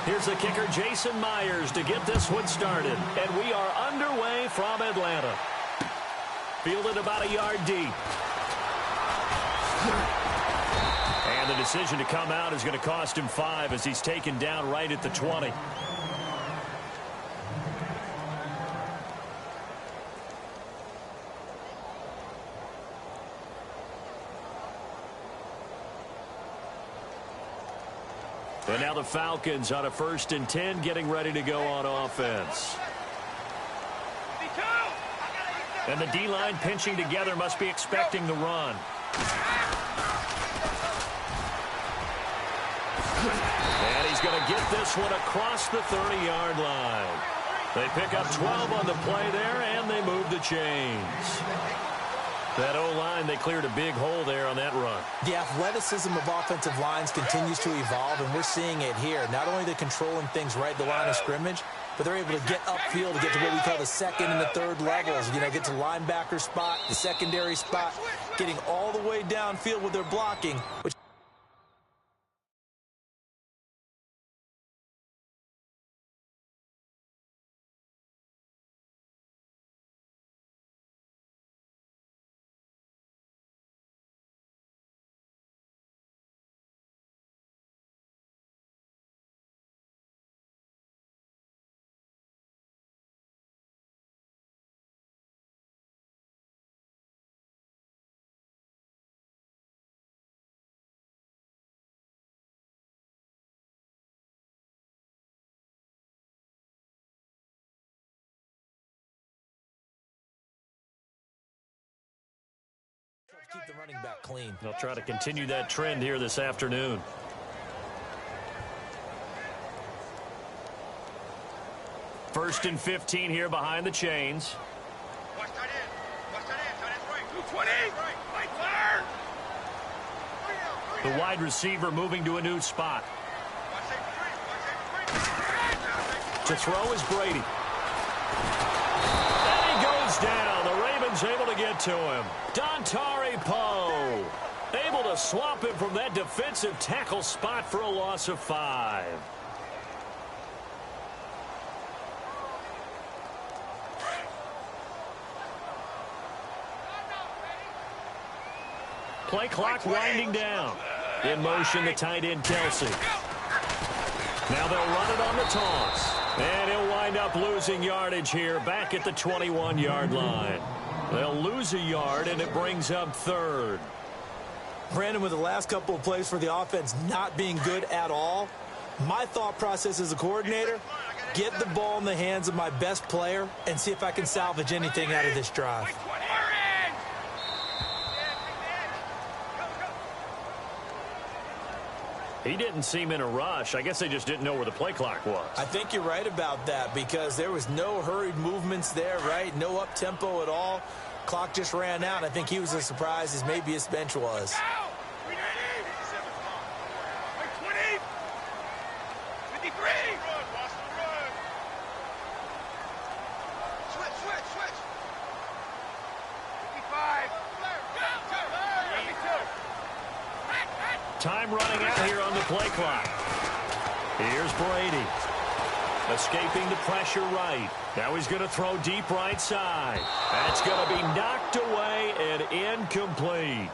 Here's the kicker, Jason Myers, to get this one started. And we are underway from Atlanta. Fielded about a yard deep. And the decision to come out is going to cost him 5 as he's taken down right at the 20. And now the Falcons on a 1st and 10, getting ready to go on offense. And the D-line pinching together, must be expecting the run. And he's going to get this one across the 30-yard line. They pick up 12 on the play there, and they move the chains. That O-line, they cleared a big hole there on that run. The athleticism of offensive lines continues to evolve, and we're seeing it here. Not only are they controlling things right at the line of scrimmage, but they're able to get upfield to get to what we call the second and the third levels. You know, get to linebacker spot, the secondary spot, getting all the way downfield with their blocking, which keep the running back clean. They'll try to continue that trend here this afternoon. First and 15 here behind the chains. The wide receiver moving to a new spot. To throw is Brady. And he goes down. The Ravens able to get to him. Dontari Poe able to swamp him from that defensive tackle spot for a loss of 5. Play clock winding down. In motion, the tight end, Kelsey. Now they'll run it on the toss. And he'll wind up losing yardage here back at the 21-yard line. They'll lose a yard, and it brings up 3rd. Brandon, with the last couple of plays for the offense not being good at all, my thought process as a coordinator, get the ball in the hands of my best player and see if I can salvage anything out of this drive. He didn't seem in a rush. I guess they just didn't know where the play clock was. I think you're right about that because there was no hurried movements there, right? No up-tempo at all. Clock just ran out. I think he was as surprised as maybe his bench was. Time running out here on the play clock. Here's Brady. Escaping the pressure right. Now he's going to throw deep right side. That's going to be knocked away and incomplete.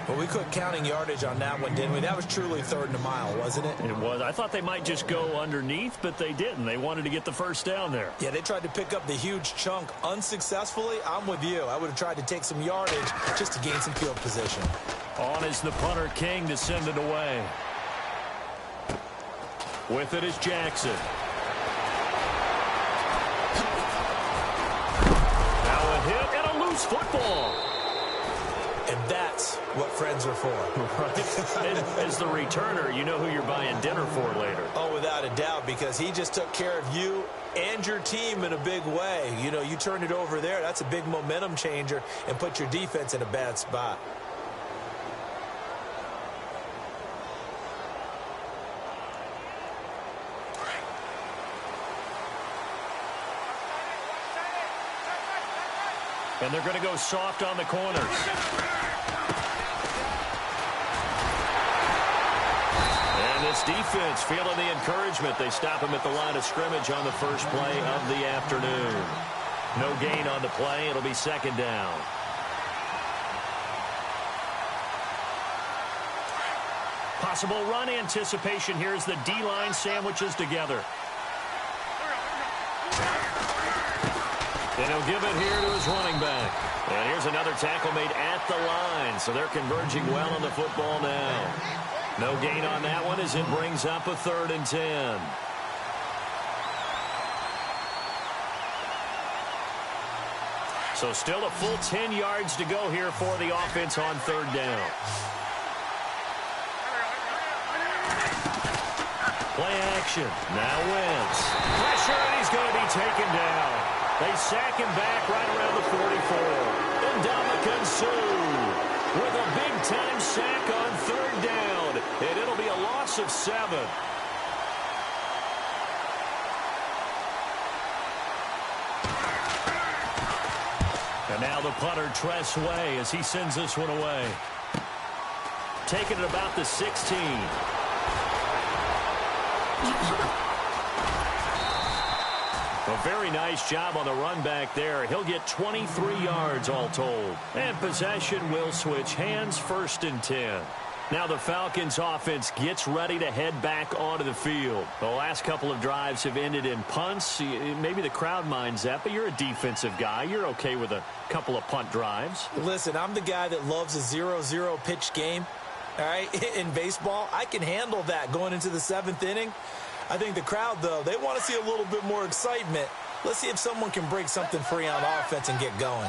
But we quit counting yardage on that one, didn't we? That was truly 3rd and a mile, wasn't it? It was. I thought they might just go underneath, but they didn't. They wanted to get the first down there. Yeah, they tried to pick up the huge chunk unsuccessfully. I'm with you. I would have tried to take some yardage just to gain some field position. On is the punter, King, to send it away. With it is Jackson. Now a hit and a loose football. And that's what friends are for. Right. And as the returner, you know who you're buying dinner for later. Oh, without a doubt, because he just took care of you and your team in a big way. You know, you turned it over there. That's a big momentum changer and put your defense in a bad spot. And they're going to go soft on the corners. And This defense feeling the encouragement. They stop him at the line of scrimmage on the first play of the afternoon. No gain on the play. It'll be second down. Possible run anticipation here as the D-line sandwiches together. And he'll give it here to his running back. And here's another tackle made at the line, so they're converging well on the football now. No gain on that one as it brings up a 3rd and 10. So still a full 10 yards to go here for the offense on 3rd down. Play action. Now Wentz. Pressure, and he's going to be taken down. They sack him back right around the 44. And Ndamukong Suh with a big-time sack on 3rd down. And it'll be a loss of 7. And now the punter, Tress Way, as he sends this one away. Taking it about the 16. A very nice job on the run back there. He'll get 23 yards all told. And possession will switch hands, 1st and 10. Now the Falcons offense gets ready to head back onto the field. The last couple of drives have ended in punts. Maybe the crowd minds that, but you're a defensive guy. You're okay with a couple of punt drives. Listen, I'm the guy that loves a 0-0 pitch game. All right, in baseball, I can handle that going into the 7th inning. I think the crowd, though, they want to see a little bit more excitement. Let's see if someone can break something free on offense and get going.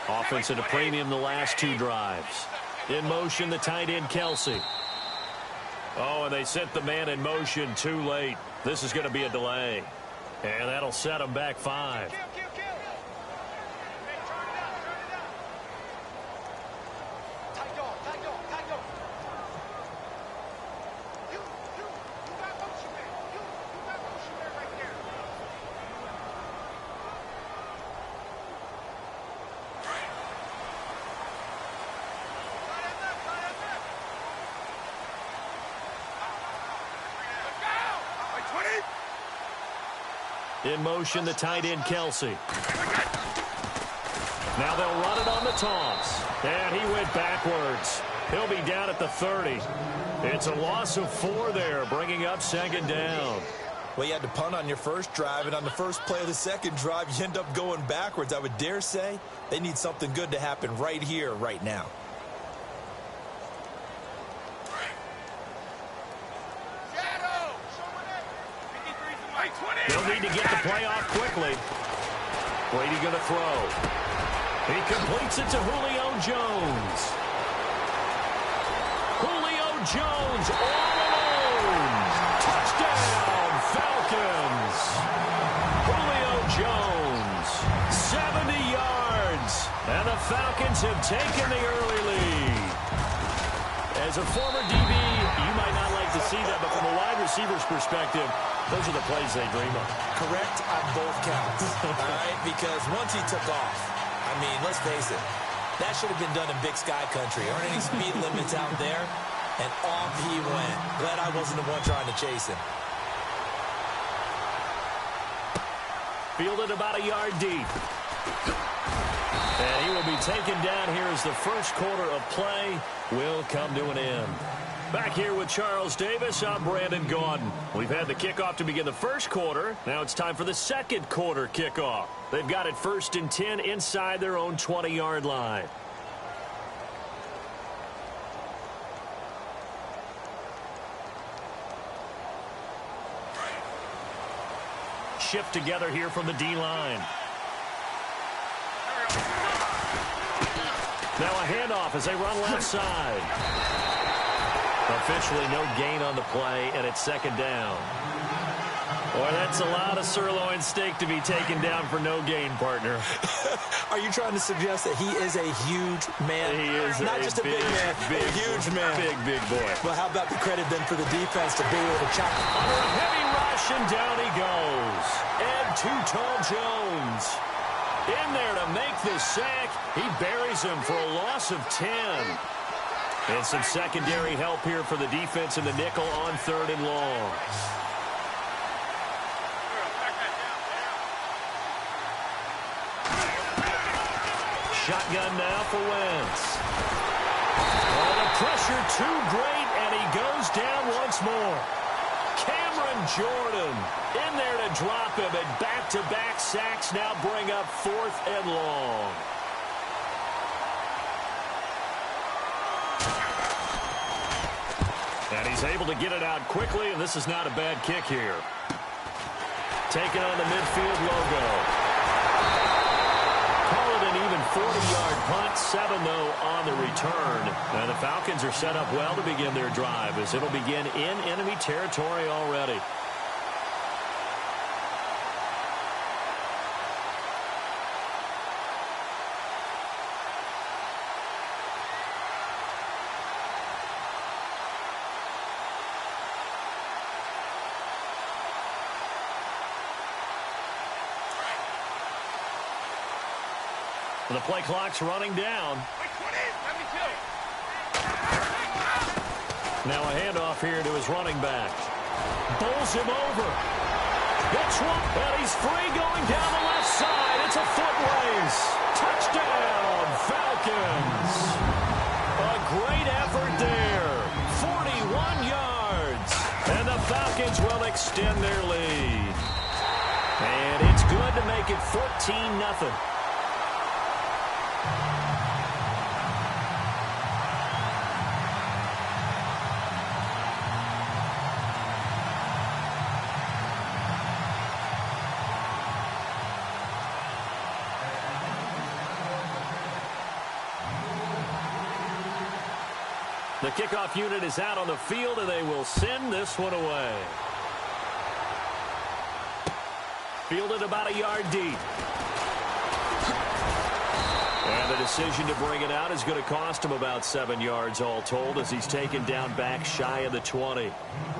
Offense at a premium the last 2 drives. In motion, the tight end, Kelsey. Oh, and they sent the man in motion too late. This is going to be a delay. And that'll set them back 5. In motion, the tight end, Kelsey. Now they'll run it on the toss. And he went backwards. He'll be down at the 30. It's a loss of 4 there, bringing up 2nd down. Well, you had to punt on your first drive, and on the first play of the 2nd drive, you end up going backwards. I would dare say they need something good to happen right here, right now. They'll need to get the play off quickly. Brady going to throw. He completes it to Julio Jones. Julio Jones all alone. Touchdown, Falcons. Julio Jones, 70 yards. And the Falcons have taken the early lead. As a former DB, you might not like to see that, but from a wide receiver's perspective, those are the plays they dream of. Correct on both counts, all right? Because once he took off, I mean, let's face it, that should have been done in Big Sky Country. Aren't any speed limits out there? And off he went. Glad I wasn't the one trying to chase him. Fielded about a yard deep. And he will be taken down here as the first quarter of play will come to an end. Back here with Charles Davis, I'm Brandon Gaudin. We've had the kickoff to begin the first quarter. Now it's time for the second quarter kickoff. They've got it 1st and 10 inside their own 20-yard line. Shift together here from the D-line. Now a handoff as they run left side. Officially no gain on the play, and it's 2nd down. Boy, that's a lot of sirloin steak to be taken down for no gain, partner. Are you trying to suggest that he is a huge man? He is not just a big man, a huge man. Big boy. Well, how about the credit then for the defense to be able to chop under a heavy rush, and down he goes. Ed Too-Tall Jones in there to make the sack. He buries him for a loss of 10. And some secondary help here for the defense in the nickel on 3rd and long. Shotgun now for Wentz. Oh, the pressure too great, and he goes down once more. Cameron Jordan in there to drop him, and back-to-back sacks now bring up 4th and long. And he's able to get it out quickly, and this is not a bad kick here. Taking on the midfield logo. Call it an even 40-yard punt, 7 though on the return. And the Falcons are set up well to begin their drive as it'll begin in enemy territory already. The play clock's running down. Now a handoff here to his running back. Bowls him over. That's one, and he's free going down the left side. It's a foot race. Touchdown, Falcons. A great effort there. 41 yards. And the Falcons will extend their lead. And it's good to make it 14-0. The kickoff unit is out on the field, and they will send this one away. Fielded about a yard deep. And the decision to bring it out is going to cost him about 7 yards all told as he's taken down back shy of the 20.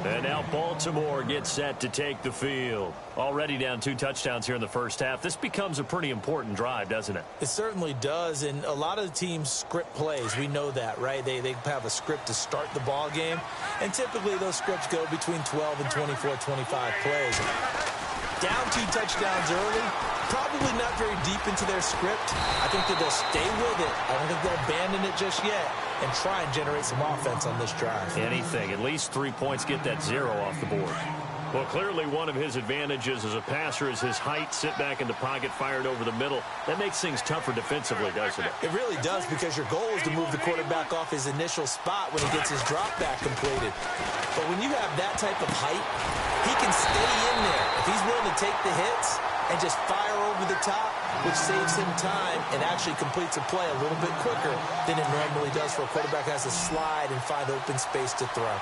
And now Baltimore gets set to take the field. Already down 2 touchdowns here in the first half. This becomes a pretty important drive, doesn't it? It certainly does, and a lot of the teams script plays. We know that, right? They have a script to start the ball game, and typically those scripts go between 12 and 24, 25 plays. Down 2 touchdowns early, probably not very deep into their script. I think that they'll stay with it. I don't think they'll abandon it just yet and try and generate some offense on this drive. Anything. At least 3 points, get that 0 off the board. Well, clearly one of his advantages as a passer is his height. Sit back in the pocket, fired over the middle. That makes things tougher defensively, doesn't it? It really does, because your goal is to move the quarterback off his initial spot when he gets his drop back completed. But when you have that type of height, he can stay in there. If he's willing to take the hits and just fire over the top, which saves him time and actually completes a play a little bit quicker than it normally does for a quarterback who has to slide and find open space to throw.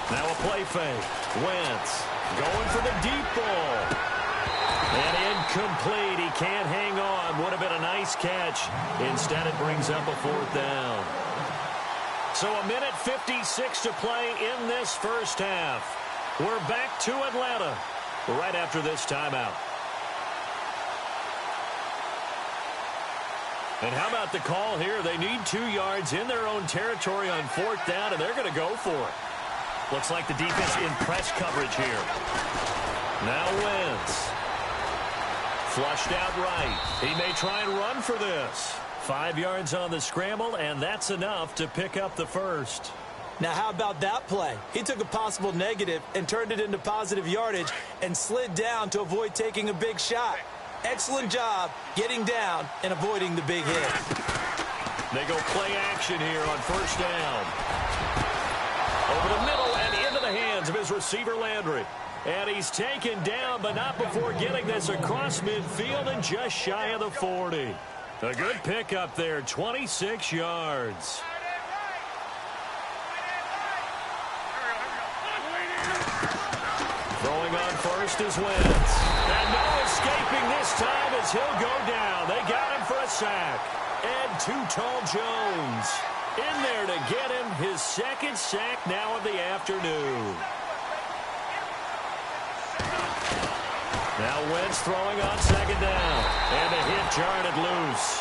Now a play fake. Wentz going for the deep ball. And incomplete. He can't hang on. Would have been a nice catch. Instead, it brings up a 4th down. So a minute 56 to play in this first half. We're back to Atlanta right after this timeout. And how about the call here? They need 2 yards in their own territory on 4th down, and they're going to go for it. Looks like the defense in press coverage here. Now Wentz. Flushed out right. He may try and run for this. 5 yards on the scramble, and that's enough to pick up the first. Now, how about that play? He took a possible negative and turned it into positive yardage and slid down to avoid taking a big shot. Excellent job getting down and avoiding the big hit. They go play action here on 1st down. Over the middle and into the hands of his receiver, Landry. And he's taken down, but not before getting this across midfield and just shy of the 40. A good pickup there, 26 yards. Throwing on first is Wentz. And no escaping this time as he'll go down. They got him for a sack. And Too Tall Jones in there to get him his 2nd sack now of the afternoon. Now Wentz throwing on second down. And a hit jarred it loose.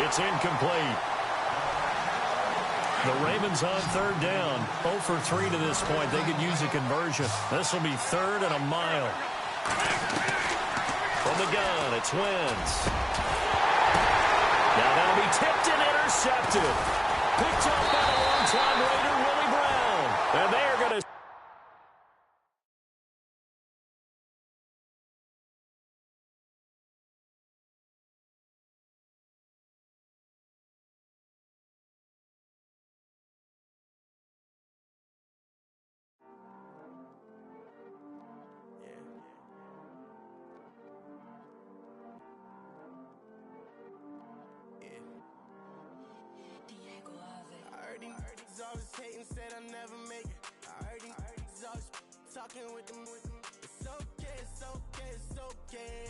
It's incomplete. The Ravens on third down. 0 for 3 to this point. They could use a conversion. This will be 3rd and a mile. From the gun, it's Wentz. Now that'll be tipped and intercepted. Picked up by the long-time Raider, Willie Brown. And they are going to... He's always hating, said I'll never make it. I heard he's always talking with them. It's okay, it's okay, it's okay.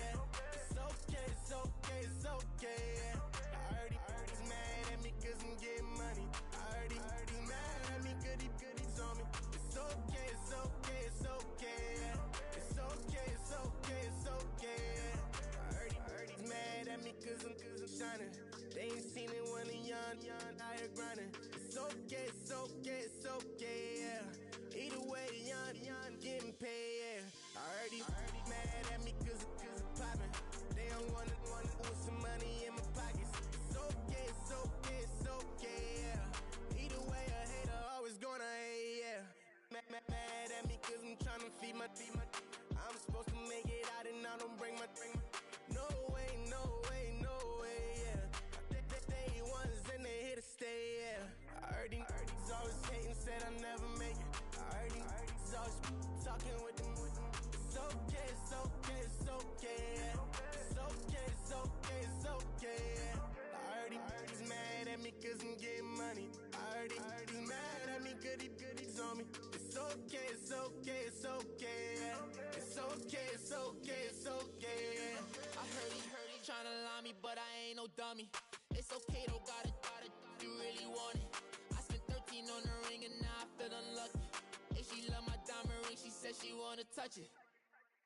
It's okay, it's okay, it's okay. I heard he's mad at me cause I'm getting money. I heard he's mad at me cause he's on me. It's okay, it's okay, it's okay. It's okay, it's okay, it's okay. I heard he's mad at me cause I'm shining. They ain't seen it when I'm young, out here grinding. It's okay, it's okay, it's okay, yeah. Either way, young, getting paid, yeah. I heard he's mad at me cause I'm poppin'. They don't wanna with some money in my pockets. It's okay, it's okay, it's okay, yeah. Either way, a hater always gonna hate, yeah. Mad at me cause I'm tryna feed my I'm supposed to make it out and I don't bring my no way, no way, no way, yeah. Day ones and they here to stay, yeah. I heard he's always hating, said I'll never make it. I heard he's always talking with them. It's okay, it's okay, it's okay, yeah. It's okay, it's okay, it's okay, yeah. I heard he's mad at me cause I'm getting money. I heard he's mad at me cause he's on me. It's okay, it's okay, it's okay, yeah. It's okay, it's okay, it's okay, yeah. I heard he tryna lie me, but I ain't no dummy. It's okay though, got it, you really want it. I spent 13 on the ring and now I feel unlucky. And she love my diamond ring, she said she wanna touch it.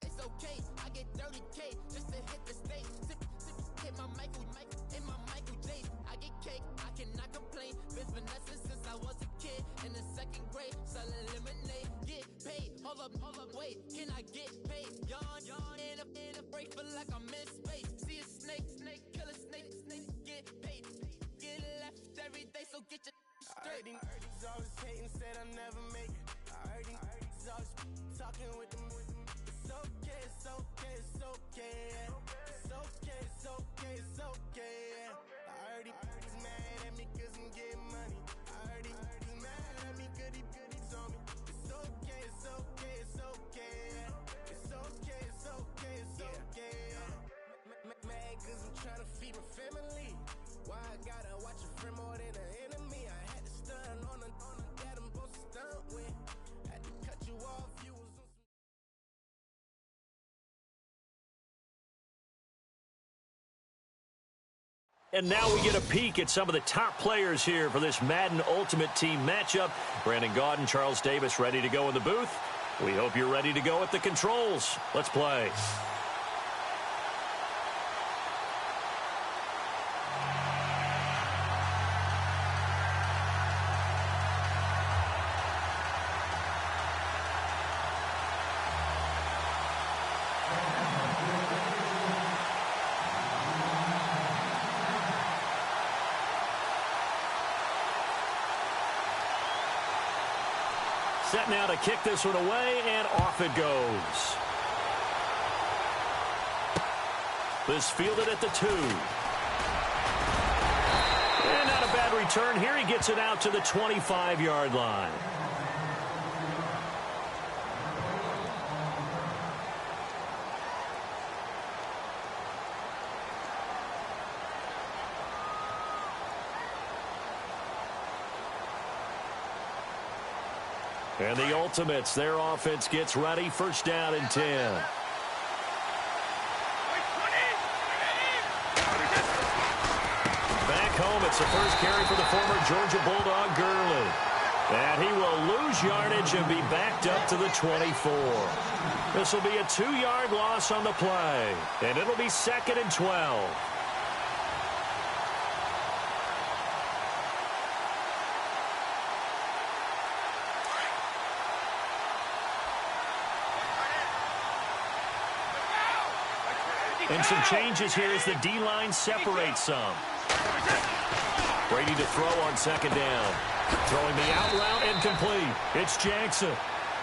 It's okay, I get 30K just to hit the stage. Hit my Michael J. I get cake, I cannot complain. Been finessing since I was a kid. In the 2nd grade, selling lemonade. Get paid, hold up, wait, can I get paid? Yawn, in a break, feel like I'm in space. See a snake, kill a snake, get paid. Get left every day, so get your straight. I heard he's always hating, said I'll never make it. I heard he's always talking with them. It's okay, it's okay, it's okay, yeah. It's okay, it's okay, it's okay, yeah. I heard he's mad at me cause I'm getting money. I heard he's mad at me cause he's on me. It's okay, it's okay, it's okay, yeah. It's okay, it's okay, it's okay, yeah. Mad cause I'm trying to feed my family. Why I gotta watch a friend more than an enemy? I had to stun on a that I'm supposed to stunt with. Had to cut you off, you was on some... And now we get a peek at some of the top players here for this Madden Ultimate Team matchup. Brandon Gaudin, Charles Davis ready to go in the booth. We hope you're ready to go at the controls. Let's play. Set now to kick this one away, and off it goes. This fielded at the 2. And not a bad return here. He gets it out to the 25-yard line. And the Ultimates, their offense gets ready. 1st down and 10. Back home, it's the first carry for the former Georgia Bulldog, Gurley. And he will lose yardage and be backed up to the 24. This will be a 2-yard loss on the play, and it'll be 2nd and 12. And some changes here as the D-line separates some. Brady to throw on 2nd down. Throwing the out route incomplete. It's Jackson.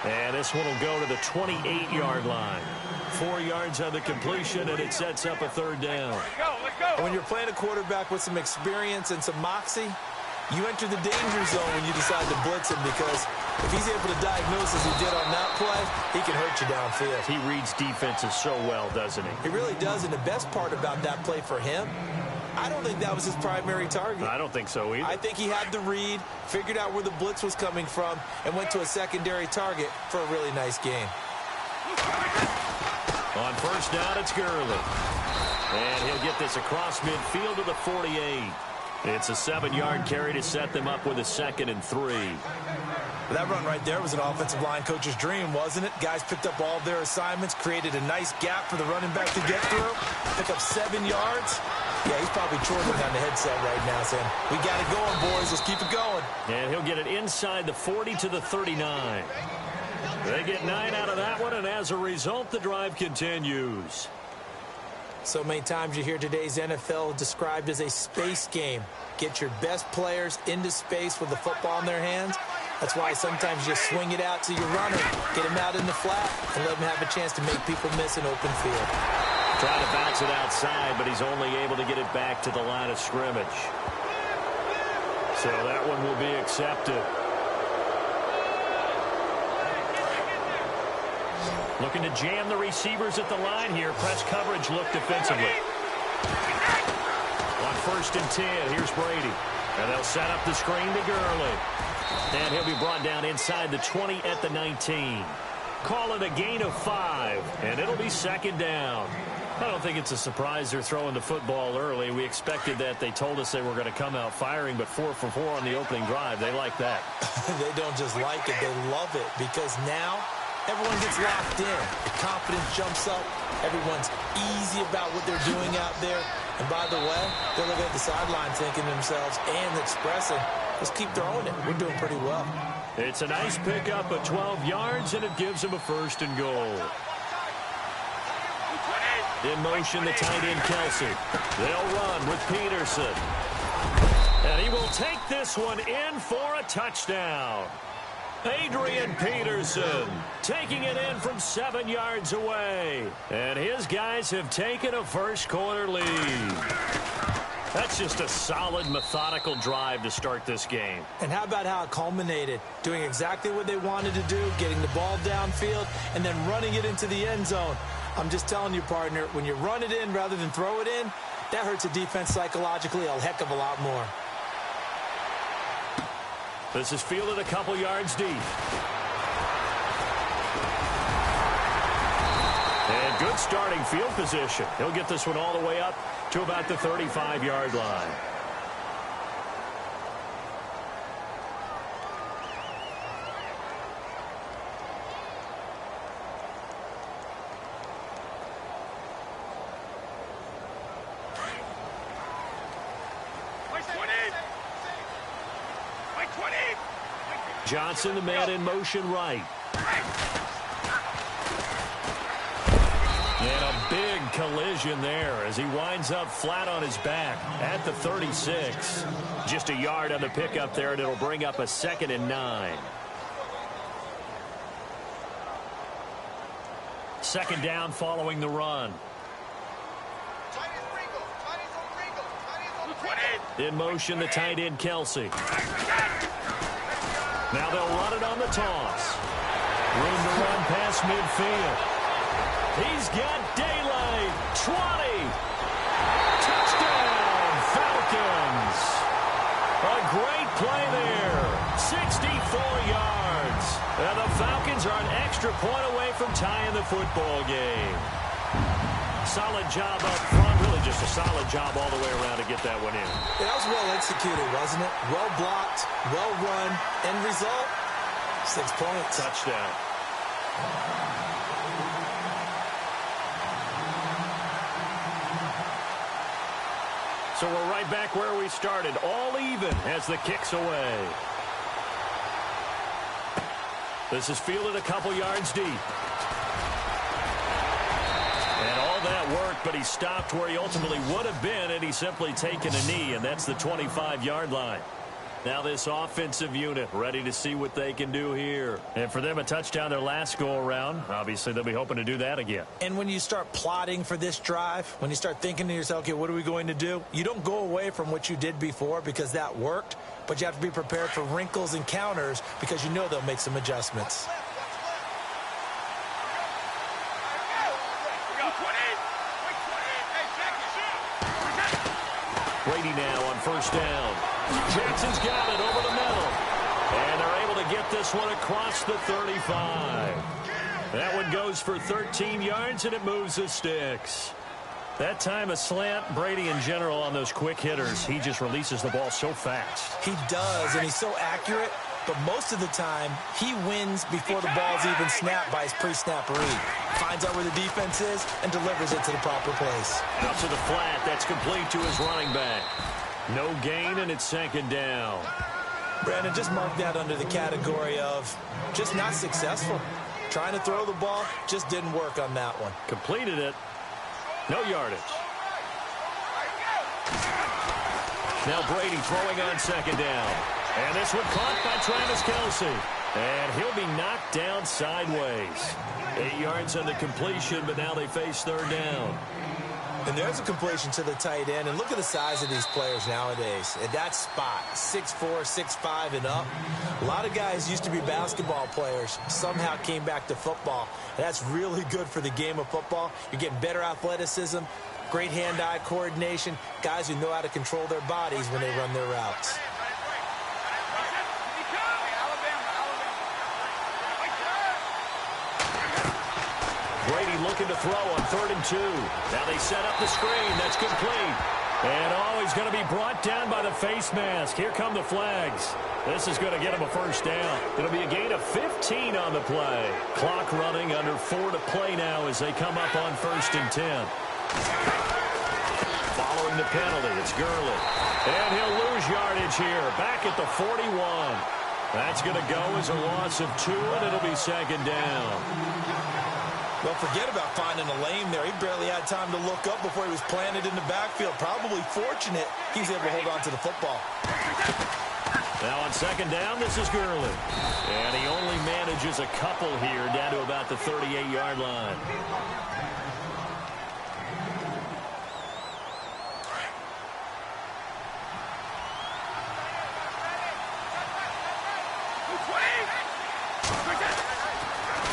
And this one will go to the 28-yard line. 4 yards on the completion, and it sets up a 3rd down. When you're playing a quarterback with some experience and some moxie, you enter the danger zone when you decide to blitz him, because if he's able to diagnose as he did on that play, he can hurt you downfield. He reads defenses so well, doesn't he? He really does, and the best part about that play for him, I don't think that was his primary target. I don't think so either. I think he had the read, figured out where the blitz was coming from, and went to a secondary target for a really nice game. On 1st down, it's Gurley. And he'll get this across midfield to the 48. It's a 7-yard carry to set them up with a 2nd and 3. That run right there was an offensive line coach's dream, wasn't it? Guys picked up all their assignments, created a nice gap for the running back to get through, pick up 7 yards. Yeah, he's probably chortling on the headset right now saying, we got it going, boys. Let's keep it going. And he'll get it inside the 40 to the 39. They get 9 out of that one, and as a result, the drive continues. So many times you hear today's NFL described as a space game. Get your best players into space with the football in their hands. That's why sometimes you swing it out to your runner, get him out in the flat, and let him have a chance to make people miss an open field. Trying to bounce it outside, but he's only able to get it back to the line of scrimmage. So that one will be accepted. Looking to jam the receivers at the line here. Press coverage look defensively. On 1st and 10, here's Brady. And they'll set up the screen to Gurley. And he'll be brought down inside the 20 at the 19. Call it a gain of 5, and it'll be 2nd down. I don't think it's a surprise they're throwing the football early. We expected that. They told us they were going to come out firing, but 4 for 4 on the opening drive. They like that. They don't just like it, they love it, because now everyone gets locked in. The confidence jumps up. Everyone's easy about what they're doing out there. And by the way, they're looking at the sideline thinking to themselves and expressing, let's keep throwing it. We're doing pretty well. It's a nice pickup of 12 yards, and it gives them a 1st and goal. In motion, the tight end, Kelsey. They'll run with Peterson. And he will take this one in for a touchdown. Adrian Peterson taking it in from 7 yards away. And his guys have taken a first-quarter lead. That's just a solid, methodical drive to start this game. And how about how it culminated? Doing exactly what they wanted to do, getting the ball downfield, and then running it into the end zone. I'm just telling you, partner, when you run it in rather than throw it in, that hurts a defense psychologically a heck of a lot more. This is fielded a couple yards deep. And good starting field position. He'll get this one all the way up to about the 35-yard line. Johnson, the man in motion right. And a big collision there as he winds up flat on his back at the 36. Just a yard on the pickup there, and it'll bring up a 2nd and 9. 2nd down following the run. In motion, the tight end, Kelsey. Now they'll run it on the toss. Room to run past midfield. He's got daylight. 20. Touchdown, Falcons. A great play there. 64 yards. And the Falcons are an extra point away from tying the football game. Solid job up front. Really just a solid job all the way around to get that one in. Yeah, that was well executed, wasn't it? Well blocked, well run. End result, 6 points. Touchdown. So we're right back where we started. All even as the kick's away. This is fielded a couple yards deep. And all that work, but he stopped where he ultimately would have been, and he's simply taken a knee, and that's the 25-yard line. Now this offensive unit ready to see what they can do here. And for them, a touchdown their last go-around. Obviously, they'll be hoping to do that again. And when you start plotting for this drive, when you start thinking to yourself, okay, what are we going to do? You don't go away from what you did before because that worked, but you have to be prepared for wrinkles and counters because you know they'll make some adjustments. Brady now on first down. Jackson's got it over the middle. And they're able to get this one across the 35. That one goes for 13 yards, and it moves the sticks. That time a slant. Brady in general on those quick hitters, he just releases the ball so fast. He does, and he's so accurate, but most of the time he wins before the ball's even snapped by his pre-snap read. Finds out where the defense is and delivers it to the proper place. Out to the flat. That's complete to his running back. No gain, and it's second down. Brandon, just mark that under the category of just not successful. Trying to throw the ball just didn't work on that one. Completed it. No yardage. Now Brady throwing on second down. And this one caught by Travis Kelce. And he'll be knocked down sideways. 8 yards on the completion, but now they face third down. And there's a completion to the tight end. And look at the size of these players nowadays. At that spot, 6'4", 6'5", and up. A lot of guys used to be basketball players. Somehow came back to football. And that's really good for the game of football. You're getting better athleticism, great hand-eye coordination, guys who know how to control their bodies when they run their routes. Brady looking to throw on 3rd and 2. Now they set up the screen. That's complete. And he's going to be brought down by the face mask. Here come the flags. This is going to get him a first down. It'll be a gain of 15 on the play. Clock running, under 4 to play now as they come up on 1st and 10. Following the penalty, it's Gurley. And he'll lose yardage here. Back at the 41. That's going to go as a loss of 2, and it'll be second down. Well, forget about finding a lane there. He barely had time to look up before he was planted in the backfield. Probably fortunate he's able to hold on to the football. Now on second down, this is Gurley. And he only manages a couple here down to about the 38-yard line.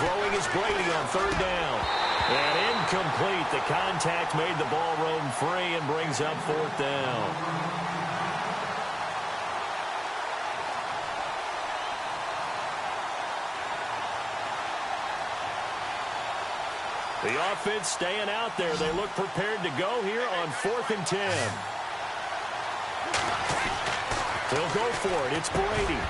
Throwing is Brady on 3rd down. And incomplete. The contact made the ball roam free and brings up 4th down. The offense staying out there. They look prepared to go here on 4th and 10. They'll go for it. It's Brady.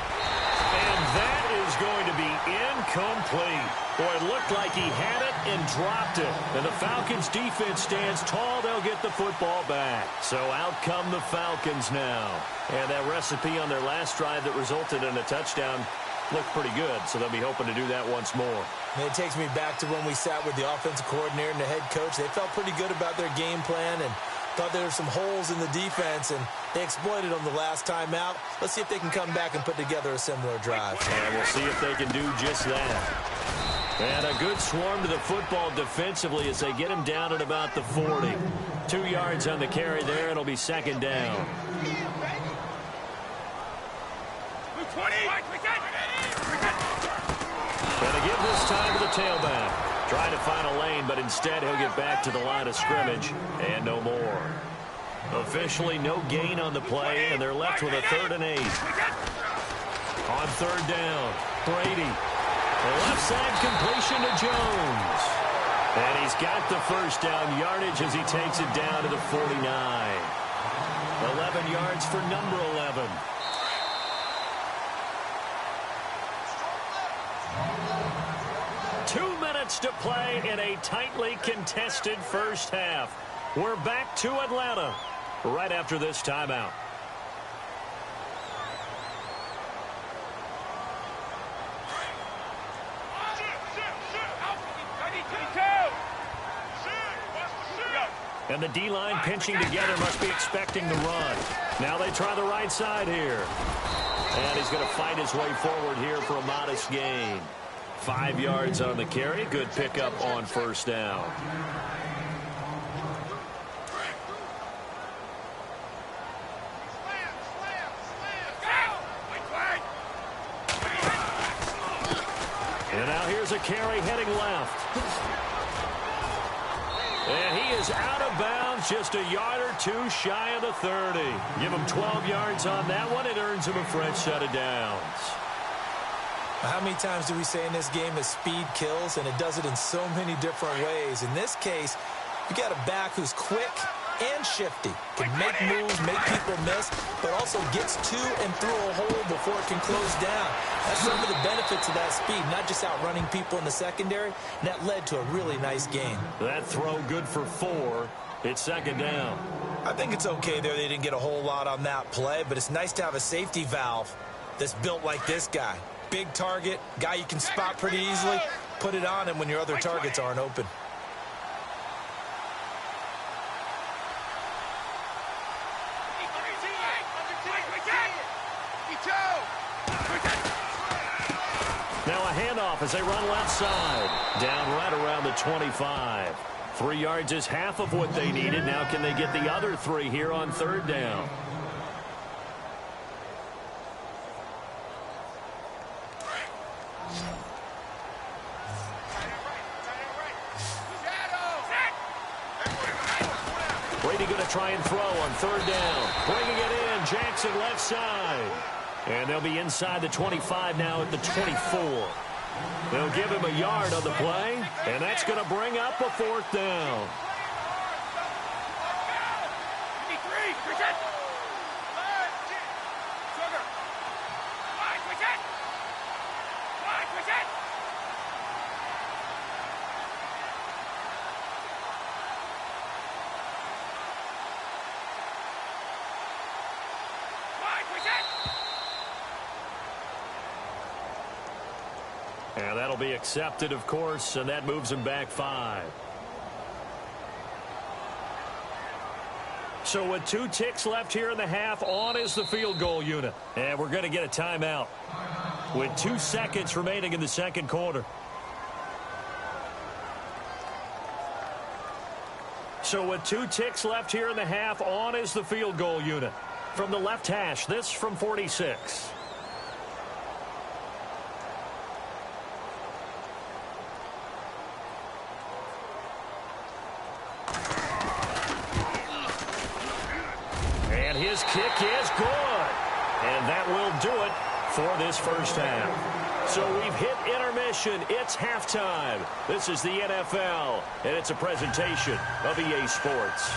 And that is going to be incomplete. Boy, it looked like he had it and dropped it. And the Falcons' defense stands tall. They'll get the football back. So out come the Falcons now. And that recipe on their last drive that resulted in a touchdown looked pretty good. So they'll be hoping to do that once more. And it takes me back to when we sat with the offensive coordinator and the head coach. They felt pretty good about their game plan and thought there were some holes in the defense, and they exploited them the last time out. Let's see if they can come back and put together a similar drive. And we'll see if they can do just that. And a good swarm to the football defensively as they get him down at about the 40. 2 yards on the carry there. It'll be second down. Going to give this time to the tailback. Trying to find a lane, but instead he'll get back to the line of scrimmage and no more. Officially no gain on the play, and they're left with a 3rd and 8. On 3rd down, Brady. The left side completion to Jones. And he's got the first down yardage as he takes it down to the 49. 11 yards for number 11. To play in a tightly contested first half. We're back to Atlanta right after this timeout. And the D-line pinching together must be expecting the run. Now they try the right side here. And he's going to fight his way forward here for a modest gain. 5 yards on the carry. Good pickup on first down. And now here's a carry heading left. And he is out of bounds, just a yard or two shy of the 30. Give him 12 yards on that one. It earns him a fresh set of downs. How many times do we say in this game that speed kills, and it does it in so many different ways? In this case, you got a back who's quick and shifty, can make moves, make people miss, but also gets to and through a hole before it can close down. That's some of the benefits of that speed, not just outrunning people in the secondary, and that led to a really nice gain. That throw good for 4. It's second down. I think it's okay there. They didn't get a whole lot on that play, but it's nice to have a safety valve that's built like this guy. Big target, guy you can spot pretty easily. Put it on him when your other targets aren't open. Now a handoff as they run left side. Down right around the 25. 3 yards is half of what they needed. Now can they get the other 3 here on third down? Brady going to try and throw on third down. Bringing it in, Jackson left side. And they'll be inside the 25 now at the 24. They'll give him a yard on the play, and that's going to bring up a fourth down. And that'll be accepted, of course, and that moves him back 5. So with 2 ticks left here in the half, on is the field goal unit. And we're going to get a timeout with 2 seconds remaining in the second quarter. So with 2 ticks left here in the half, on is the field goal unit. From the left hash, this from 46. And his kick is good. And that will do it for this first half. So we've hit intermission. It's halftime. This is the NFL, and it's a presentation of EA Sports.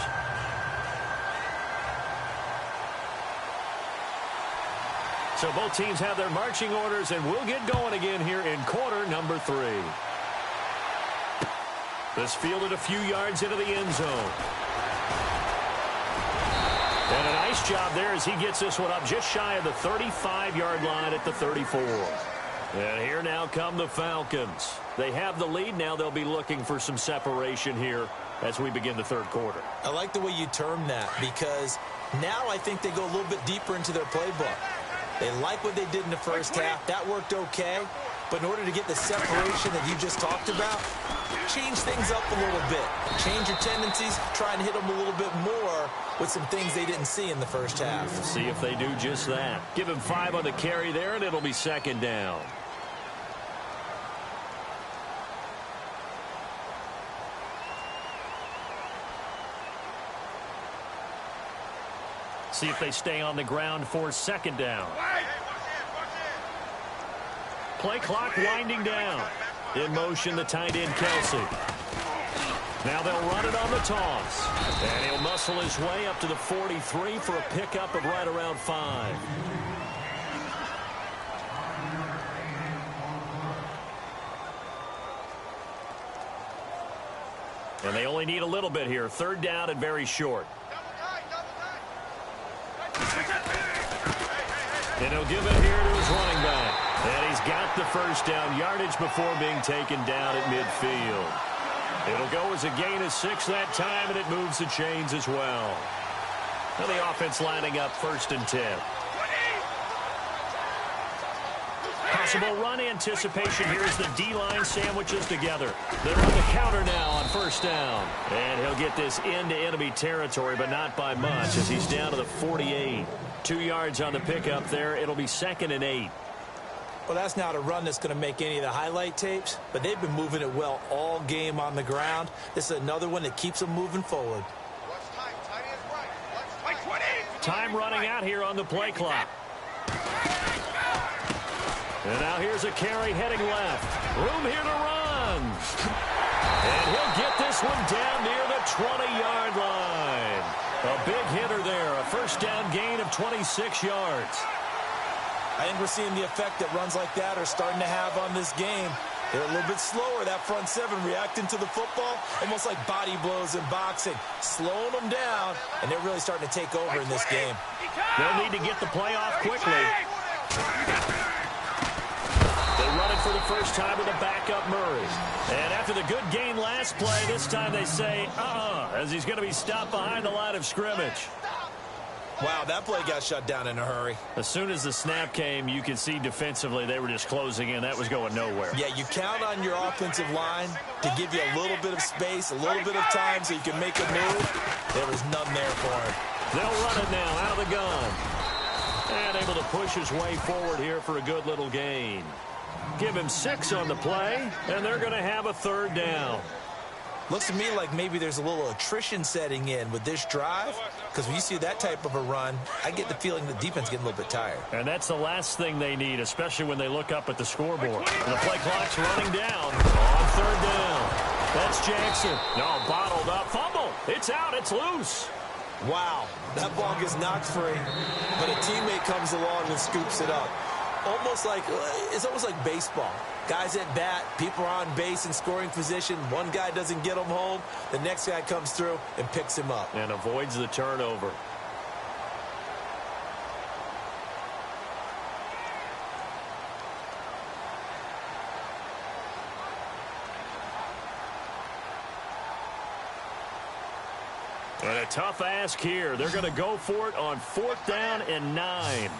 So both teams have their marching orders, and we'll get going again here in quarter number 3. This fielded a few yards into the end zone. And a nice job there as he gets this one up just shy of the 35-yard line at the 34. And here now come the Falcons. They have the lead. Now they'll be looking for some separation here as we begin the third quarter. I like the way you term that, because now I think they go a little bit deeper into their playbook. They like what they did in the first half. That worked okay. But in order to get the separation that you just talked about, change things up a little bit. Change your tendencies. Try and hit them a little bit more with some things they didn't see in the first half. See if they do just that. Give him 5 on the carry there, and it'll be second down. See if they stay on the ground for second down. Play clock winding down. In motion, the tight end, Kelsey. Now they'll run it on the toss. And he'll muscle his way up to the 43 for a pickup of right around 5. And they only need a little bit here. 3rd down and very short. And he'll give it here to his running back. And he's got the first down yardage before being taken down at midfield. It'll go as a gain of 6 that time, and it moves the chains as well. Now the offense lining up 1st and 10. Possible run anticipation here as the D-line sandwiches together. They're on the counter now on 1st down. And he'll get this into enemy territory, but not by much as he's down to the 48. 2 yards on the pickup there. It'll be 2nd and 8. Well, that's not a run that's going to make any of the highlight tapes, but they've been moving it well all game on the ground. This is another one that keeps them moving forward. Time running out here on the play clock. And now here's a carry heading left. Room here to run. And he'll get this one down near the 20-yard line. A big hitter there. A 1st down gain of 26 yards. I think we're seeing the effect that runs like that are starting to have on this game. They're a little bit slower, that front 7, reacting to the football, almost like body blows in boxing, slowing them down, and they're really starting to take over in this game. They'll need to get the play off quickly. They run it for the first time with a backup Murray. And after the good gain last play, this time they say, as he's going to be stopped behind the line of scrimmage. Wow, that play got shut down in a hurry. As soon as the snap came, you could see defensively they were just closing in. That was going nowhere. Yeah, you count on your offensive line to give you a little bit of space, a little bit of time so you can make a move. There was none there for him. They'll run it now out of the gun. And able to push his way forward here for a good little gain. Give him 6 on the play, and they're going to have a 3rd down. Looks to me like maybe there's a little attrition setting in with this drive, because when you see that type of a run, I get the feeling the defense getting a little bit tired. And that's the last thing they need, especially when they look up at the scoreboard. And the play clock's running down on 3rd down. That's Jackson. No, bottled up. Fumble. It's out. It's loose. Wow, that ball gets knocked free, but a teammate comes along and scoops it up. It's almost like baseball. Guys at bat, people are on base in scoring position. One guy doesn't get him home. The next guy comes through and picks him up. And avoids the turnover. And a tough ask here. They're going to go for it on 4th down and 9.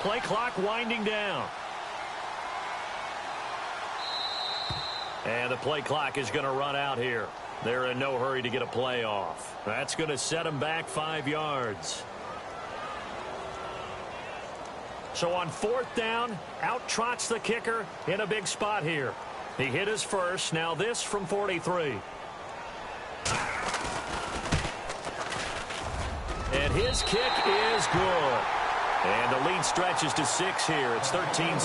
Play clock winding down. And the play clock is going to run out here. They're in no hurry to get a play off. That's going to set them back 5 yards. So on 4th down, out trots the kicker in a big spot here. He hit his first. Now this from 43. And his kick is good. And the lead stretches to 6 here. It's 13-7.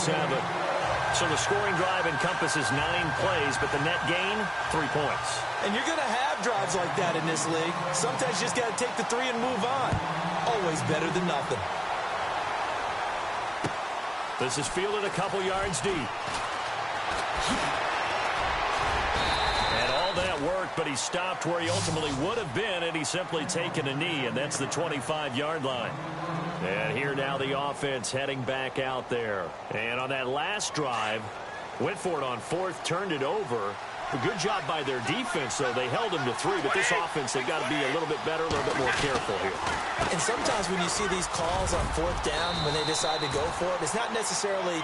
So the scoring drive encompasses 9 plays, but the net gain, 3 points. And you're going to have drives like that in this league. Sometimes you just got to take the 3 and move on. Always better than nothing. This is fielded a couple yards deep. And all that worked, but he stopped where he ultimately would have been, and he's simply taken a knee, and that's the 25-yard line. And here now the offense heading back out there. And on that last drive, went for it on 4th, turned it over. A good job by their defense, though. They held them to 3, but this offense, they've got to be a little bit better, a little bit more careful here. And sometimes when you see these calls on 4th down, when they decide to go for it, it's not necessarily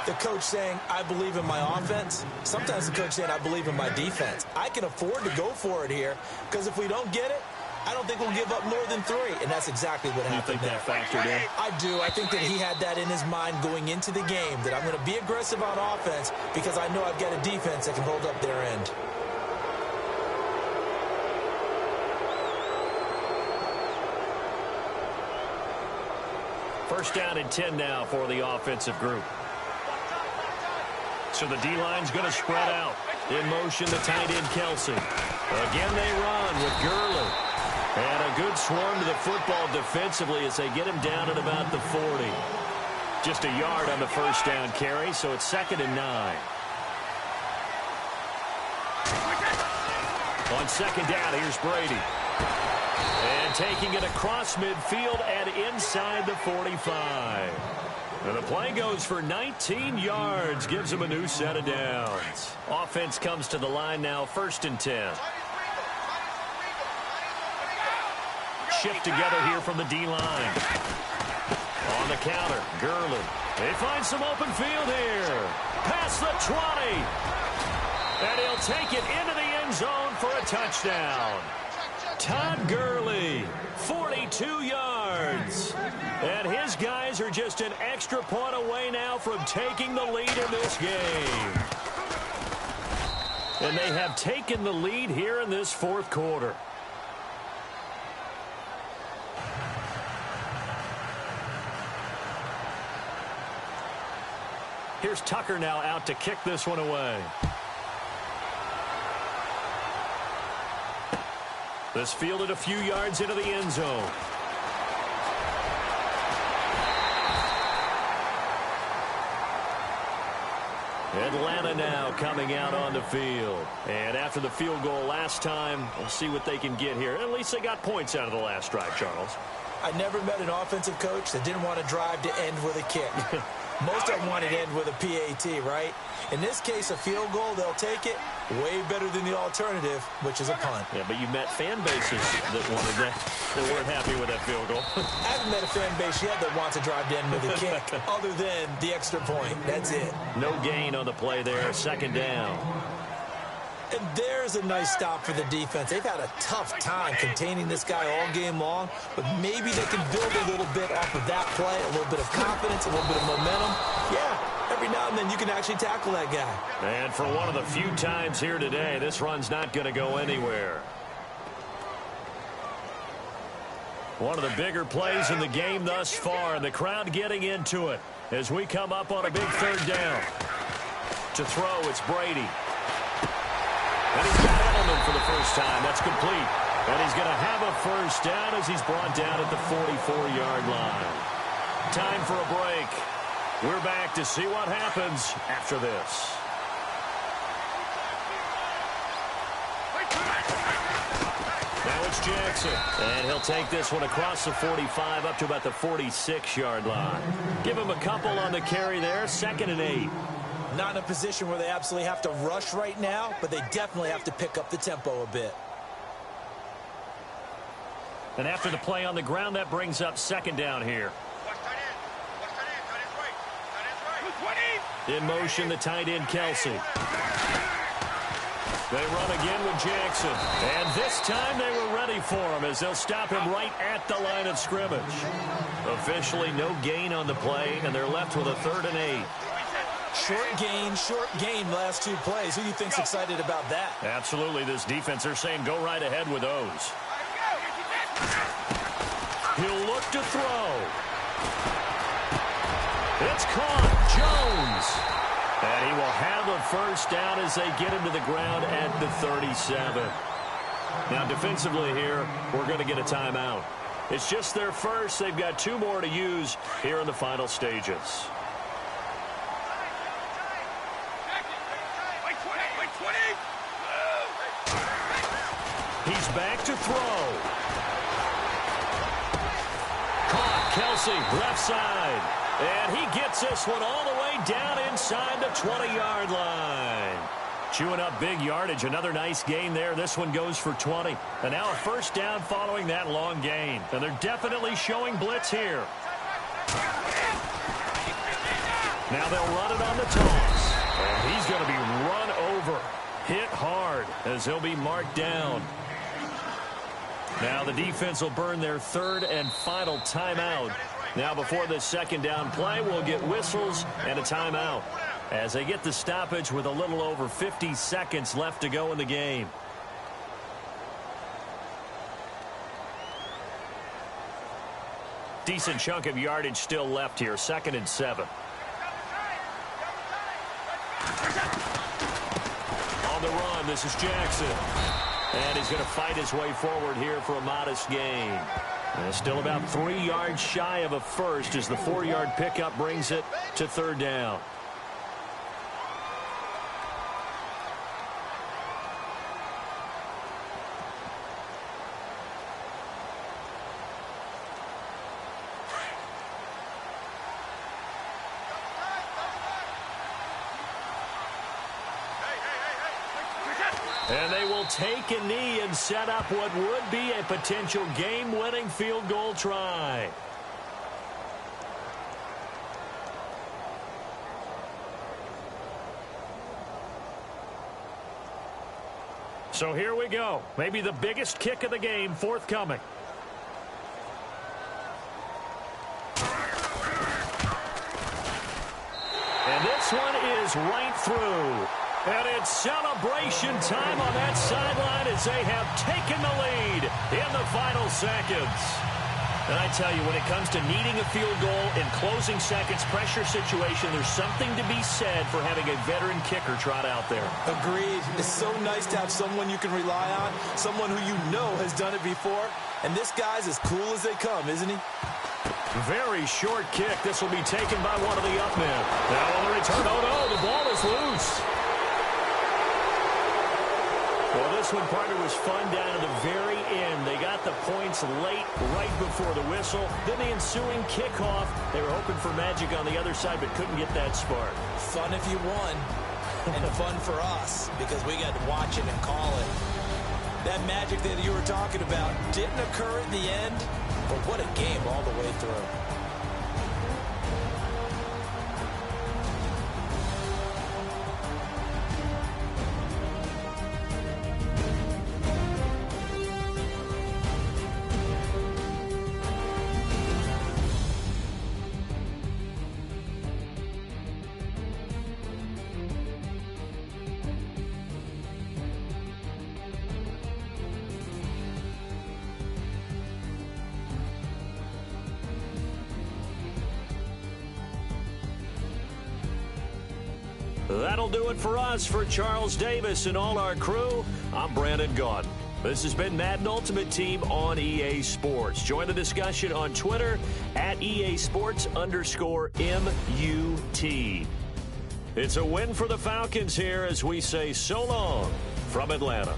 the coach saying, I believe in my offense. Sometimes the coach saying, I believe in my defense. I can afford to go for it here, because if we don't get it, I don't think we'll give up more than 3, and that's exactly what happened there. You think that factored in? I do. I think that he had that in his mind going into the game, that I'm going to be aggressive on offense because I know I've got a defense that can hold up their end. First down and 10 now for the offensive group. So the D-line's going to spread out. In motion, the tight end, Kelsey. Again, they run with Gurley. And a good swarm to the football defensively as they get him down at about the 40. Just a yard on the first down carry, so it's 2nd and 9. On 2nd down, here's Brady. And taking it across midfield and inside the 45. And the play goes for 19 yards, gives him a new set of downs. Offense comes to the line now, 1st and 10. Shift together here from the D-line. On the counter, Gurley. They find some open field here. Past the 20. And he'll take it into the end zone for a touchdown. Todd Gurley, 42 yards. And his guys are just an extra point away now from taking the lead in this game. And they have taken the lead here in this 4th quarter. Here's Tucker now out to kick this one away. This fielded a few yards into the end zone. Atlanta now coming out on the field. And after the field goal last time, we'll see what they can get here. At least they got points out of the last drive, Charles. I never met an offensive coach that didn't want to drive to end with a kick. Most of them want to end with a PAT, right? In this case, a field goal, they'll take it way better than the alternative, which is a punt. Yeah, but you met fan bases that wanted that, that weren't happy with that field goal. I haven't met a fan base yet that wants to drive to end with a kick, other than the extra point. That's it. No gain on the play there, 2nd down. And there's a nice stop for the defense. They've had a tough time containing this guy all game long, but maybe they can build a little bit off of that play, a little bit of confidence, a little bit of momentum. Yeah, every now and then you can actually tackle that guy. And for one of the few times here today, this run's not going to go anywhere. One of the bigger plays in the game thus far, and the crowd getting into it as we come up on a big 3rd down. To throw, it's Brady. And he's got Edelman for the first time. That's complete. And he's going to have a first down as he's brought down at the 44-yard line. Time for a break. We're back to see what happens after this. Now it's Jackson. And he'll take this one across the 45 up to about the 46-yard line. Give him a couple on the carry there. 2nd and 8. Not in a position where they absolutely have to rush right now, but they definitely have to pick up the tempo a bit. And after the play on the ground, that brings up 2nd down here. In motion, the tight end, Kelsey. They run again with Jackson. And this time they were ready for him as they'll stop him right at the line of scrimmage. Officially no gain on the play, and they're left with a 3rd and 8. Short gain last 2 plays. Who do you think's excited about that? Absolutely. This defense, they're saying go right ahead with those. He'll look to throw. It's caught. Jones. And he will have a first down as they get him to the ground at the 37. Now, defensively here, we're going to get a timeout. It's just their first. They've got 2 more to use here in the final stages. He's back to throw. Caught. Kelsey, left side. And he gets this one all the way down inside the 20-yard line. Chewing up big yardage. Another nice gain there. This one goes for 20. And now a first down following that long gain. And they're definitely showing blitz here. Now they'll run it on the toss. And he's going to be run over. Hit hard as he'll be marked down. Now the defense will burn their 3rd and final timeout. Now before this 2nd down play, we'll get whistles and a timeout as they get the stoppage with a little over 50 seconds left to go in the game. Decent chunk of yardage still left here. 2nd and 7. On the run, this is Jackson. And he's going to fight his way forward here for a modest gain. And still about 3 yards shy of a first as the 4-yard pickup brings it to 3rd down. And they will take a knee and set up what would be a potential game-winning field goal try. So here we go. Maybe the biggest kick of the game forthcoming. And this one is right through. And it's celebration time on that sideline as they have taken the lead in the final seconds. And I tell you, when it comes to needing a field goal in closing seconds, pressure situation, there's something to be said for having a veteran kicker trot out there. Agreed. It's so nice to have someone you can rely on, someone who you know has done it before. And this guy's as cool as they come, isn't he? Very short kick. This will be taken by one of the up men. Now on the return, oh no, the ball is loose. Well, this one, partner, was fun down to the very end. They got the points late, right before the whistle. Then the ensuing kickoff. They were hoping for magic on the other side, but couldn't get that spark. Fun if you won, and fun for us, because we got to watch it and call it. That magic that you were talking about didn't occur at the end, but what a game all the way through. That'll do it for us. For Charles Davis and all our crew, I'm Brandon Gaudin. This has been Madden Ultimate Team on EA Sports. Join the discussion on Twitter at EA Sports_MUT. It's a win for the Falcons here as we say so long from Atlanta.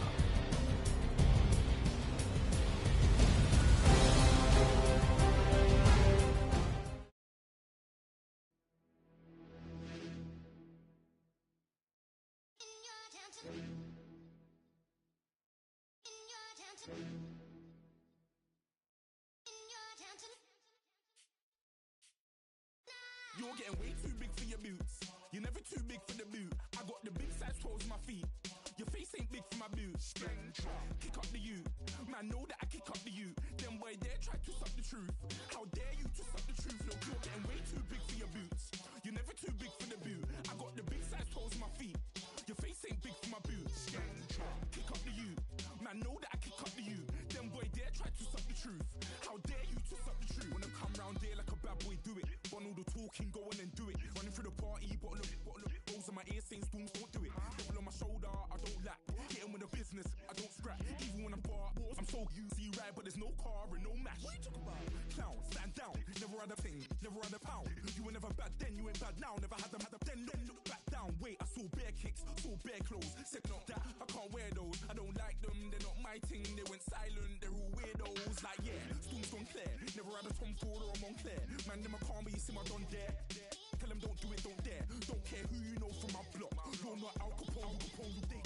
You're getting way too big for your boots. You're never too big for the boot. I got the big size toes on my feet. Your face ain't big for my boots. Kick up the you. Man, know that I kick up the you. Them boy there try to suck the truth. How dare you to suck the truth? Look, you're getting way too big for your boots. You're never too big for the boot. I got the big size toes on my feet. Your face ain't big for my boots. Kick up the you. Man, know that I kick up the you. Them boy there try to suck the truth. How dare you to suck the truth? Wanna come round there like a bad boy, do it. Bun all the talking, go on and do it. Running through the party, bottle up. Rolls on my ear saying storms, don't do it. Devil on my shoulder, I don't lack. Getting with the business, I don't scrap. Even when I'm bar, I'm so easy right, but there's no car and no match. What you talk about? Clown, stand down. Never had a thing, never had a pound. You were never bad then, you ain't bad now. Never had them, then look back down. Wait, I saw bare kicks, saw bare clothes. Said not that, I can't wear those. I don't like them, they're not my thing. They went silent, they're all weirdos. Like yeah, storm's gone clear. Never had a Tom Ford or a Montclair. Man, them I can't be, you see my done there. Tell them don't do it, don't dare. Don't care who you know from my block. You're not Al Capone,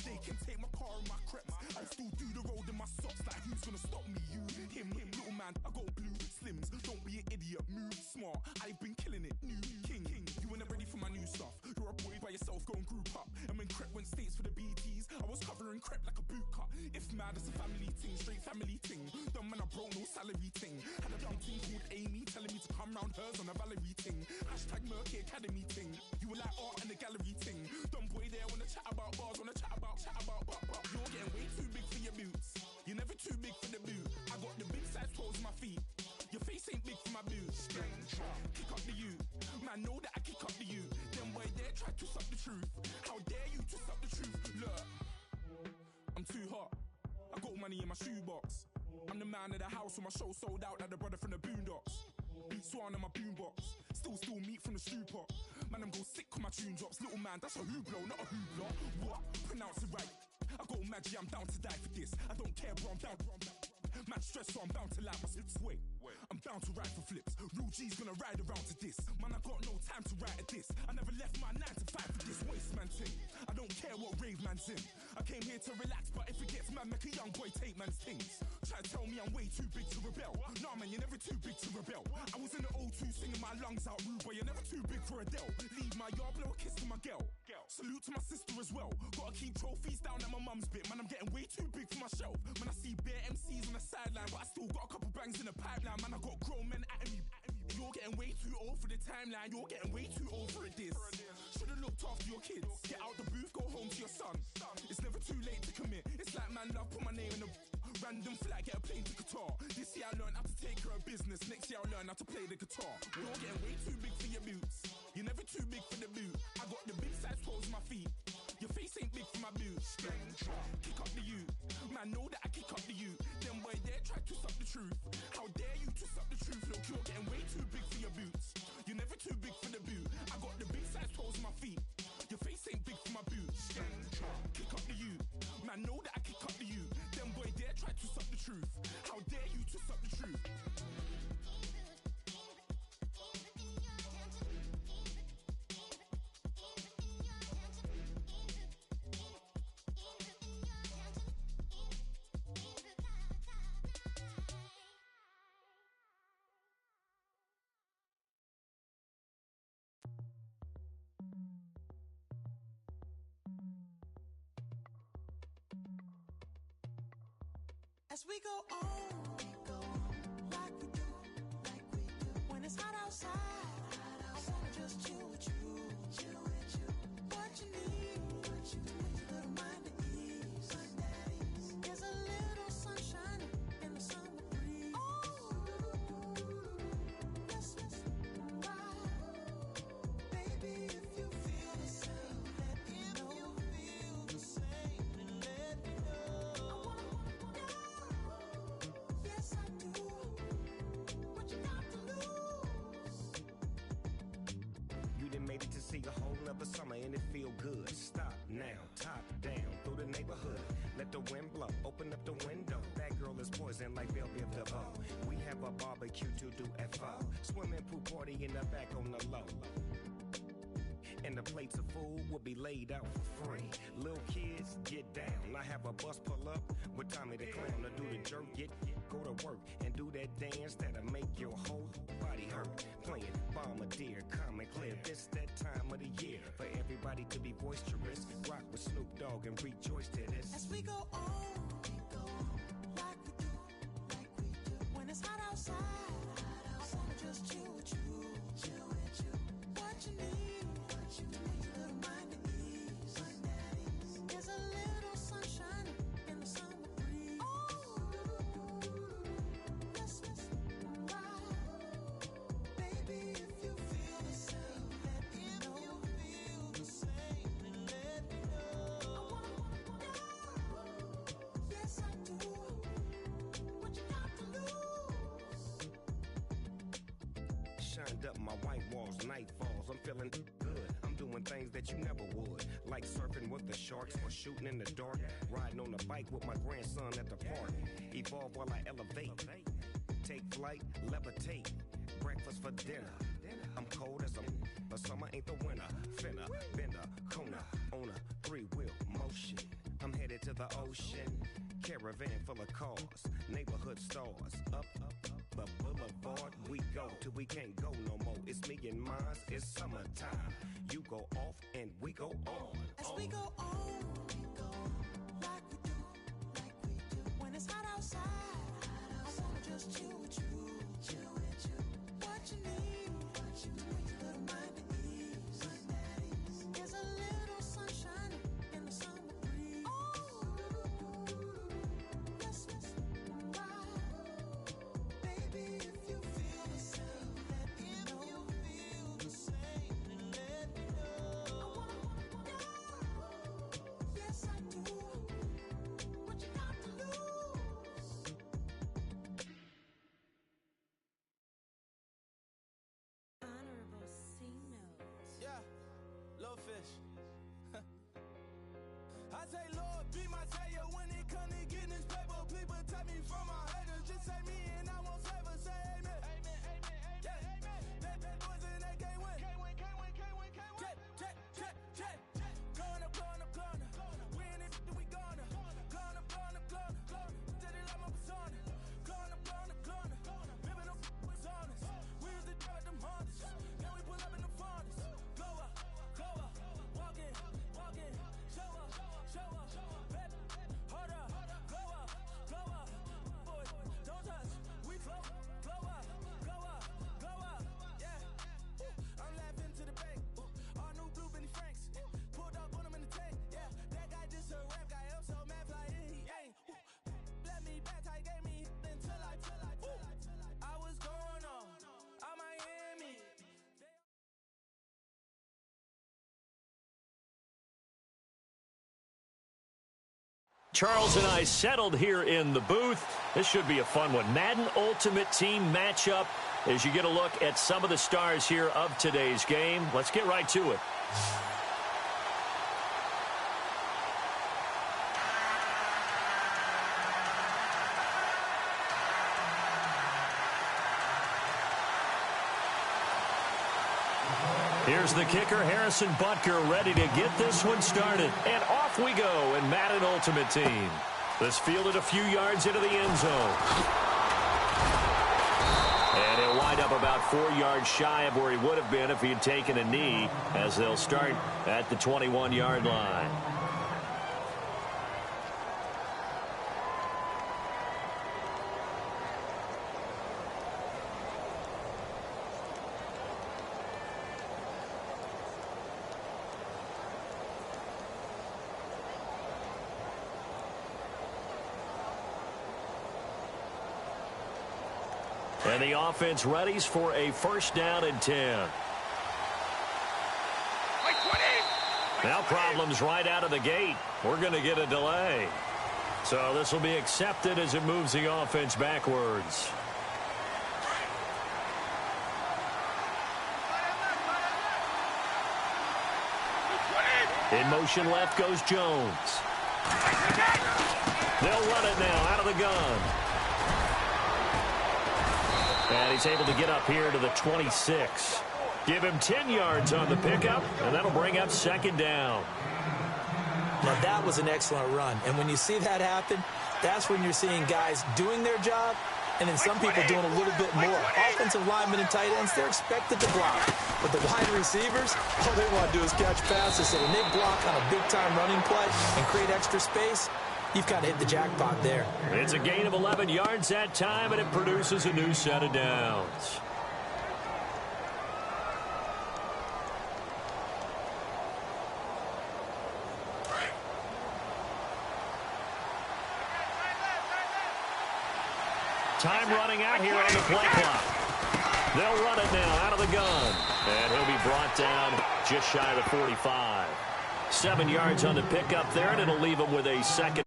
they can take my car and my creps. I'll still do the road in my socks. Like who's gonna stop me? You, him, little man. I got blue slims. Don't be an idiot, move smart. I've been killing it, new king. You weren't ready for my new stuff. You're a boy by yourself, go and group up. And when Crep went states for the BTs, I was covering Crep like a boot cut. If mad, it's a family thing, straight family thing. Dumb man, I bro, no salary thing. Had a young team called Amy telling me to come round hers on a Valerie thing. Hashtag Murky Academy thing. You were like art and the gallery thing. Dumb boy there wanna chat about bars, wanna chat about. You're getting way too big for your boots. You're never too big for the boot. I got the big size toes on my feet. Your face ain't big big for my boots. Kick up the you. Man, know that I kick up the you. Them boy there try to suck the truth. How dare you to suck the truth? Look, I'm too hot. I got money in my shoebox. I'm the man of the house when my show sold out like the brother from the Boondocks. Beat Swan on my boombox. Still meat from the stew pot. Man, I'm go sick when my tune drops. Little man, that's a hooplo, not a hoopla. What? Pronounce it right. I go Maggie, I'm down to die for this. I don't care, bro, I'm down. Man stressed, so I'm bound to lie my slips. Wait, I'm bound to ride for flips. Real G's gonna ride around to this. Man, I got no time to write at this. I never left my 9 to 5 for this waste man thing. I don't care what rave man's in. I came here to relax, but if it gets mad, make a young boy take man's things. Try to tell me I'm way too big to rebel. Nah, man, you're never too big to rebel. I was in the O2 singing my lungs out rude, but you're never too big for Adele. Leave my yard, blow a kiss to my girl. Salute to my sister as well. Gotta keep trophies down at my mum's bit. Man, I'm getting way too big for my shelf. Man, I see bare MCs on the sideline, but I still got a couple bangs in the pipeline. Man, I got grown men at me. You're getting way too old for the timeline. You're getting way too old for it, this. Should've looked after your kids. Get out the booth, go home to your son. It's never too late to commit. It's like man love, put my name in a random flight, get a plane to Qatar. This year I learned how to take care of business. Next year I'll learn how to play the guitar. You're getting way too big for your boots. You're never too big for the boot. I got the big size toes on my feet. Your face ain't big for my boots. Kick up the you. Man, know that I kick up the you. Them boy there try to suck the truth. How dare you to suck the truth? Look, you're getting way too big for your boots. You're never too big for the boot. I got the big size toes on my feet. Your face ain't big for my boots. Kick up the you. Man, know that I kick up the you. Them boy there try to suck the truth. How dare you to suck the truth? As we go on, like we do, when it's hot outside, I wanna just chill with you. What you need, a little mind at ease. There's a little sunshine in the summer breeze. Let's ride, baby, if you feel the same, let me know. Feel the same, and let me know. Yes, I do. What you got to lose? You done made it to see a whole nother summer and it feel good. Stop now, top down through the neighborhood. Let the wind blow, open up the window. That girl is poison like Belle Biv DeVoe. We have a barbecue to do FO. Swimming pool party in the back on the low. And the plates of food will be laid out for free. Little kids, get down. I have a bus pull up with Tommy the Clown to do the jerk, go to work and do that dance that'll make your whole body hurt. Playing Bombardier, Common Clear. It's that time of the year for everybody to be boisterous. Rock with Snoop Dogg and rejoice to this. As we go on, like we do, when it's hot outside, I wanna just chill with you. What you need, a little mind at ease. There's a little sunshine in the summer breeze. Let's ride, baby, if you feel the same, let me know. Feel the same, and let me know. Yes, I do. What you got to lose? Shined up my white walls, night falls. I'm feeling good. I'm doing things that you never would, like surfing with the sharks or shooting in the dark. Riding on a bike with my grandson at the park. Evolve while I elevate. Take flight, levitate. Breakfast for dinner. I'm cold as but summer ain't the winter. Finna, bender, Kona, on a 3-wheel motion. I'm headed to the ocean. Caravan full of cars, neighborhood stars. Up the boulevard we go till we can't go no more. It's me and mine, it's summertime. You go off and we go on. As we go on, like we do, when it's hot outside, I wanna just chill with you. What you need, a little mind at ease. There's a little sunshine in the summer breeze. Let's ride, baby, if you feel the say, Lord, be my savior when it come to getting this paper. People take me from my haters. Just say me and I won't save her. Say amen. Amen, amen, amen, amen. That boys and they can't win. Can't win, can't win, can't win, can't win. Check, check, check, check. Gonna, gonna, gonna. Win it, we gonna. Gonna, gonna, gonna. Did it like my persona. Gonna, gonna, gonna. Remember them was honest. We was the drug them hardest. Then we pull up in the furnace. Go up, walk in, show up, bet, hold up, go up, boys, don't touch, we float, blow up, yeah. I'm laughing to the bank, all new blue Benny Franks, pulled up on him in the tank, yeah. That guy just a rap guy, I'm so mad fly, he ain't. Let me back, tight gave me until I was going on Miami. Charles and I settled here in the booth. This should be a fun one. Madden Ultimate Team matchup as you get a look at some of the stars here of today's game. Let's get right to it. Here's the kicker, Harrison Butker, ready to get this one started. And off we go in Madden Ultimate Team. This fielded a few yards into the end zone. And he'll wind up about 4 yards shy of where he would have been if he had taken a knee, as they'll start at the 21-yard line. And the offense readies for a first down and 10. Now problems right out of the gate. We're going to get a delay. So this will be accepted as it moves the offense backwards. In motion left goes Jones. They'll run it now out of the gun. And he's able to get up here to the 26. Give him 10 yards on the pickup, and that'll bring up second down. Now, that was an excellent run. And when you see that happen, that's when you're seeing guys doing their job and then some people doing a little bit more. Offensive linemen and tight ends, they're expected to block. But the wide receivers, all they want to do is catch passes. So when they block on a big-time running play and create extra space, you've kind of hit the jackpot there. It's a gain of 11 yards that time, and it produces a new set of downs. Time running out here on the play clock. They'll run it now out of the gun. And he'll be brought down just shy of the 45. 7 yards on the pickup there, and it'll leave him with a second